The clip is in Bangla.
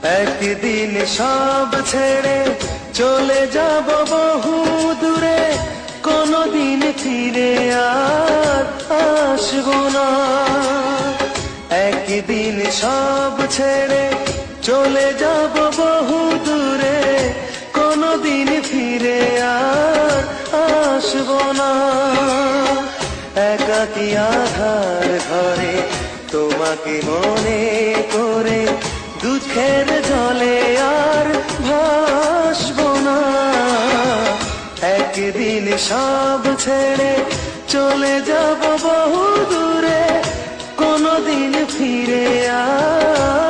একদিন সব ছেড়ে চলে যাব বহু দূরে, কোনদিন ফিরে আর আসবো না। একদিন সব ছেড়ে চলে যাব বহু দূরে, কোনদিন ফিরে আর আসবো না। একাকী আধার ঘরে তোমাকে মনে করে দুঃখের জলে আর ভাসবো না। একদিন সব ছেড়ে চলে যাব বহু দূরে, কোনদিন ফিরে আর